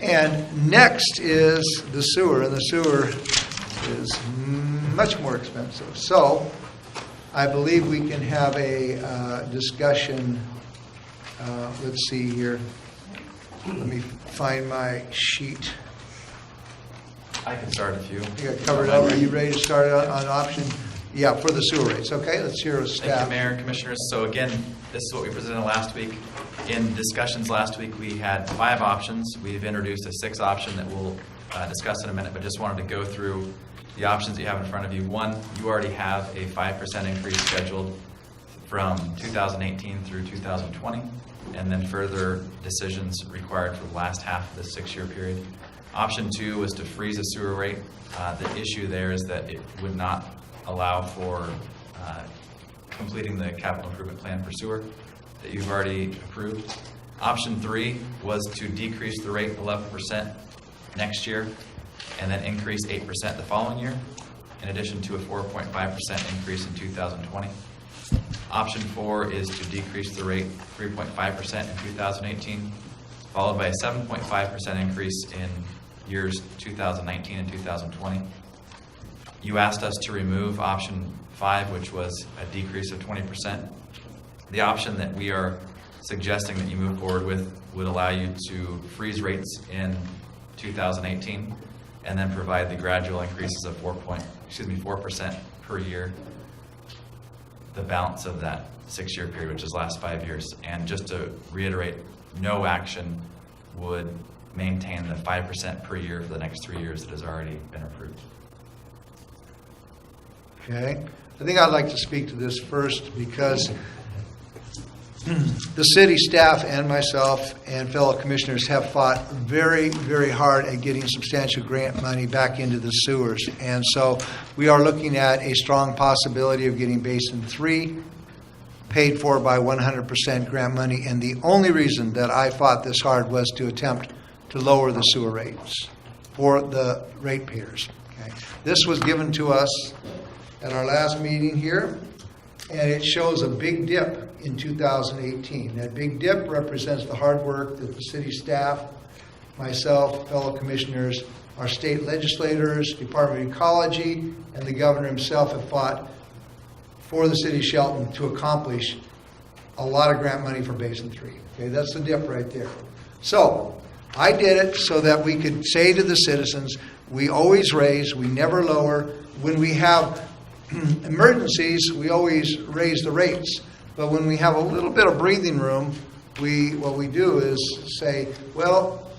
And next is the sewer, and the sewer is much more expensive. So I believe we can have a discussion. Let's see here. Let me find my sheet. I can start if you. You got covered up. Are you ready to start on option? Yeah, for the sewer rates. Okay, let's hear with staff. Thank you, Mayor and Commissioners. So again, this is what we presented last week. In discussions last week, we had 5 options. We've introduced a 6th option that we'll discuss in a minute, but just wanted to go through the options that you have in front of you. One, you already have a 5% increase scheduled from 2018 through 2020, and then further decisions required for the last half of the 6-year period. Option 2 was to freeze a sewer rate. The issue there is that it would not allow for completing the capital improvement plan for sewer that you've already approved. Option 3 was to decrease the rate 11% next year and then increase 8% the following year, in addition to a 4.5% increase in 2020. Option 4 is to decrease the rate 3.5% in 2018, followed by a 7.5% increase in years 2019 and 2020. You asked us to remove option 5, which was a decrease of 20%. The option that we are suggesting that you move forward with would allow you to freeze rates in 2018 and then provide the gradual increases of 4% per year, the balance of that 6-year period, which is the last 5 years. And just to reiterate, no action would maintain the 5% per year for the next 3 years that has already been approved. Okay. I think I'd like to speak to this first because the city staff and myself and fellow commissioners have fought very, very hard at getting substantial grant money back into the sewers. And so we are looking at a strong possibility of getting Basin 3 paid for by 100% grant money. And the only reason that I fought this hard was to attempt to lower the sewer rates for the ratepayers. Okay. This was given to us at our last meeting here, and it shows a big dip in 2018. That big dip represents the hard work that the city staff, myself, fellow commissioners, our state legislators, Department of Ecology, and the governor himself have fought for the city of Shelton to accomplish a lot of grant money for Basin 3. Okay, that's the dip right there. So I did it so that we could say to the citizens, we always raise, we never lower. When we have emergencies, we always raise the rates. But when we have a little bit of breathing room, what we do is say, well,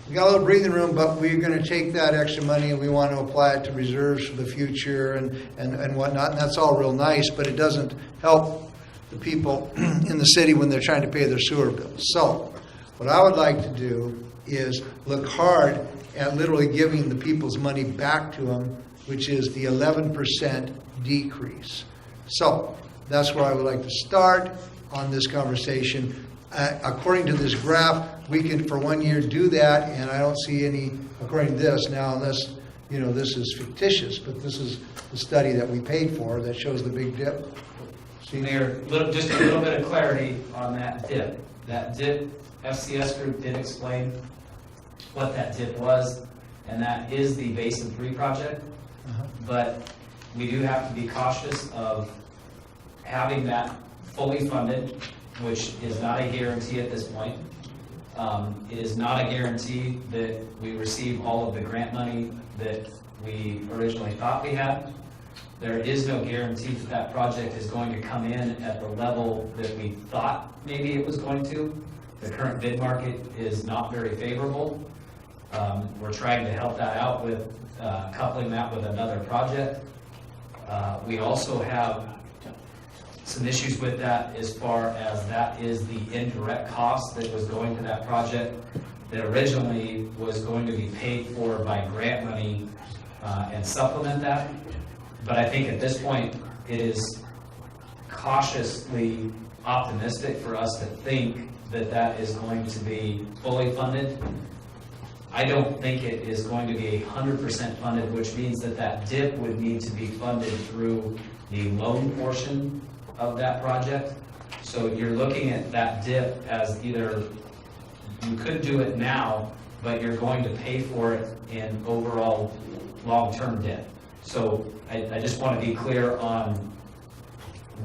we got a little breathing room, but we're going to take that extra money and we want to apply it to reserves for the future and whatnot. And that's all real nice, but it doesn't help the people in the city when they're trying to pay their sewer bills. So what I would like to do is look hard at literally giving the people's money back to them, which is the 11% decrease. So that's where I would like to start on this conversation. According to this graph, we can for 1 year do that, and I don't see any, according to this now, unless this is fictitious, but this is the study that we paid for that shows the big dip. See? Mayor, just a little bit of clarity on that dip. That dip, FCS group did explain what that dip was, and that is the Basin 3 project. But we do have to be cautious of having that fully funded, which is not a guarantee at this point. It is not a guarantee that we receive all of the grant money that we originally thought we had. There is no guarantee that that project is going to come in at the level that we thought maybe it was going to. The current bid market is not very favorable. We're trying to help that out with coupling that with another project. We also have some issues with that as far as that is the indirect cost that was going to that project that originally was going to be paid for by grant money and supplement that. But I think at this point it is cautiously optimistic for us to think that that is going to be fully funded. I don't think it is going to be 100% funded, which means that that dip would need to be funded through the loan portion of that project. So you're looking at that dip as either you could do it now but you're going to pay for it in overall long-term debt. So I just want to be clear on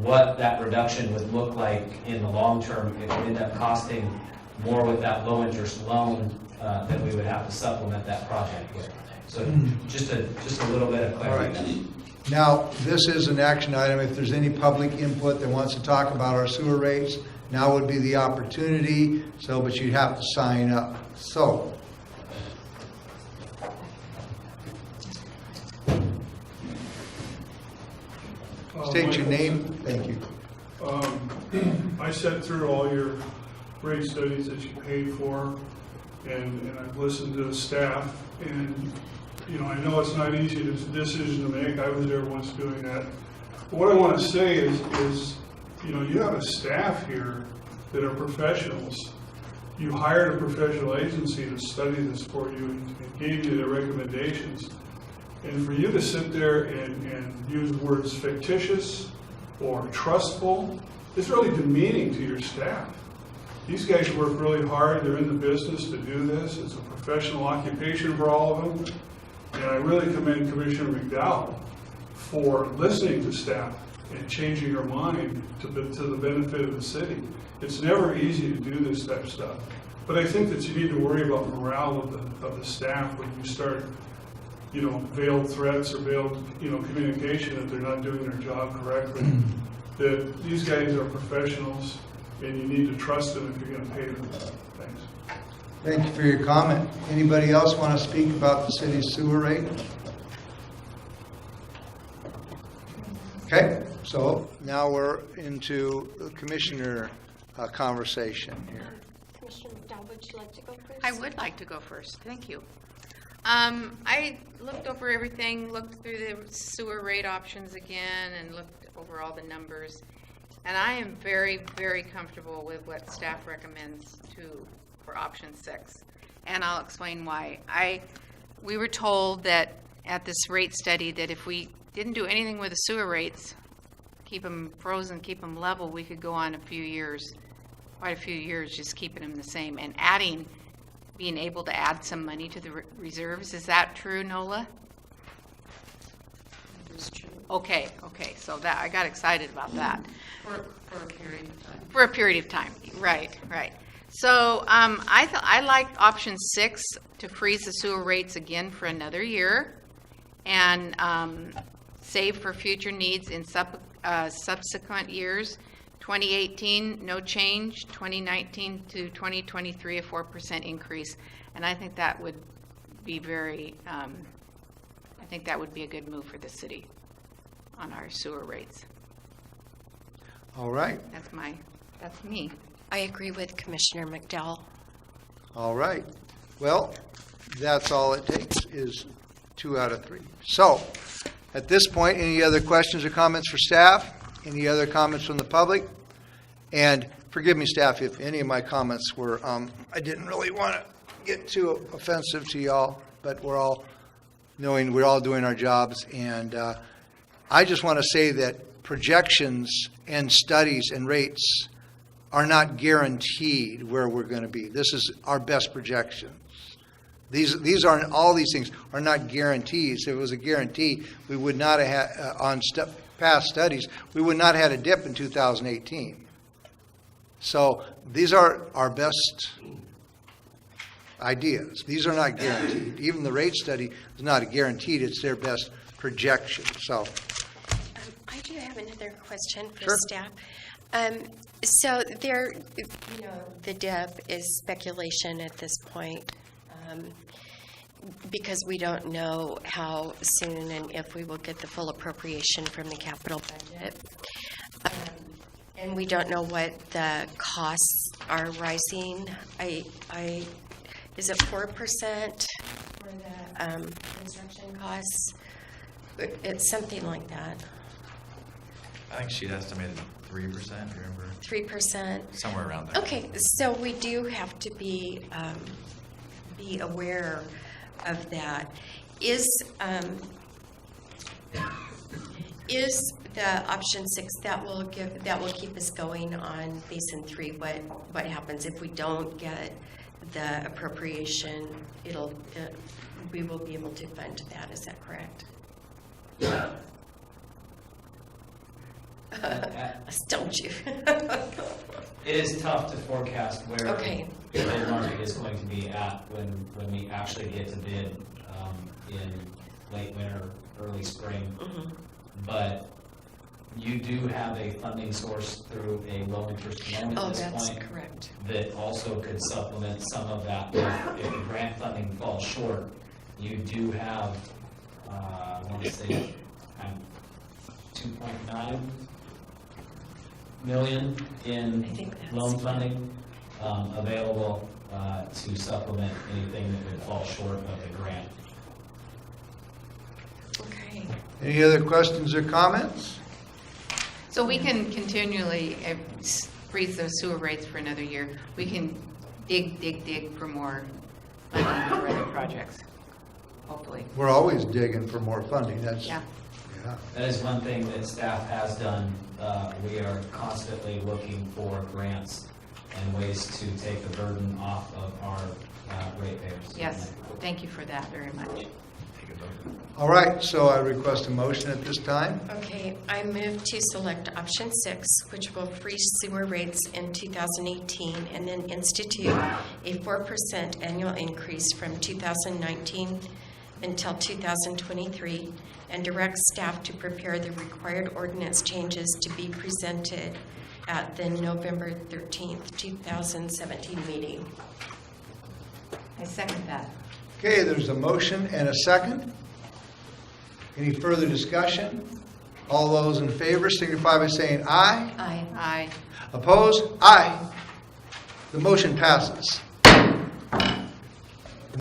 what that reduction would look like in the long term. It would end up costing more with that low-interest loan that we would have to supplement that project with. So just a little bit of clarity. All right. Now, this is an action item. If there's any public input that wants to talk about our sewer rates, now would be the opportunity. So, but you'd have to sign up. So, state your name. Thank you. I sat through all your rate studies that you paid for, and I've listened to the staff, and you know, I know it's not easy, it's a decision to make. I was there once doing that. But what I want to say is, you know, you have a staff here that are professionals. You hired a professional agency to study this for you and gave you the recommendations. And for you to sit there and use words fictitious or trustful is really demeaning to your staff. These guys work really hard. They're in the business to do this. It's a professional occupation for all of them. And I really commend Commissioner McDowell for listening to staff and changing her mind to the benefit of the city. It's never easy to do this type of stuff. But I think that you need to worry about morale of the staff when you start, you know, veiled threats or veiled, you know, communication that they're not doing their job correctly. That these guys are professionals, and you need to trust them if you're going to pay them. Thanks. Thank you for your comment. Anybody else want to speak about the city's sewer rate? Okay, so now we're into the commissioner conversation here. Commissioner McDowell, would you like to go first? I would like to go first. Thank you. I looked over everything, looked through the sewer rate options again, and looked over all the numbers. And I am very, very comfortable with what staff recommends for option 6. And I'll explain why. We were told that at this rate study that if we didn't do anything with the sewer rates, keep them frozen, keep them level, we could go on quite a few years just keeping them the same and being able to add some money to the reserves. Is that true, Nola? It is true. Okay, so that I got excited about that. For a period of time. For a period of time, right. So I like option 6 to freeze the sewer rates again for another year and save for future needs in subsequent years. 2018, no change. 2019 to 2023, a 4% increase. And I think that would be I think that would be a good move for the city on our sewer rates. All right. That's me. I agree with Commissioner McDowell. All right. Well, that's all it takes is 2 out of 3. So, at this point, any other questions or comments for staff? Any other comments from the public? And forgive me, staff, if any of my comments were, I didn't really want to get too offensive to y'all, but we're all doing our jobs. And I just want to say that projections and studies and rates are not guaranteed where we're going to be. This is our best projections. These aren't, all these things are not guarantees. If it was a guarantee, we would not have had, on past studies, we would not have had a dip in 2018. So these are our best ideas. These are not guaranteed. Even the rate study is not a guaranteed, it's their best projection. So I do have another question for Sure. staff. So there, the dip is speculation at this point, because we don't know how soon and if we will get the full appropriation from the capital budget. And we don't know what the costs are rising. Is it 4% for the construction costs? It's something like that. I think she'd estimated 3%, remember? 3%. Somewhere around there. Okay, so we do have to be aware of that. Is the option 6 that will keep us going on Basin 3? What happens if we don't get the appropriation, we will be able to fund that. Is that correct? Don't you? It is tough to forecast where Okay. the bid market is going to be at when we actually get to bid in late winter, early spring. Mhm. But you do have a funding source through a low interest loan Oh, at this that's point correct. that also could supplement some of that. If the grant funding falls short, you do have, I want to say, 2.9 million I in think that's- loan funding available to supplement anything that would fall short of the grant. Okay. Any other questions or comments? So we can continually freeze those sewer rates for another year. We can dig for more funding for other projects, hopefully. We're always digging for more funding. That's, Yeah. yeah. That is one thing that staff has done. We are constantly looking for grants and ways to take the burden off of our ratepayers. Yes, thank you for that very much. All right, so I request a motion at this time. Okay, I move to select option 6, which will freeze sewer rates in 2018 and then institute a 4% annual increase from 2019 until 2023, and direct staff to prepare the required ordinance changes to be presented at the November 13th, 2017 meeting. I second that. Okay, there's a motion and a second. Any further discussion? All those in favor signify by saying aye. Aye. Aye. Opposed? Aye. The motion passes.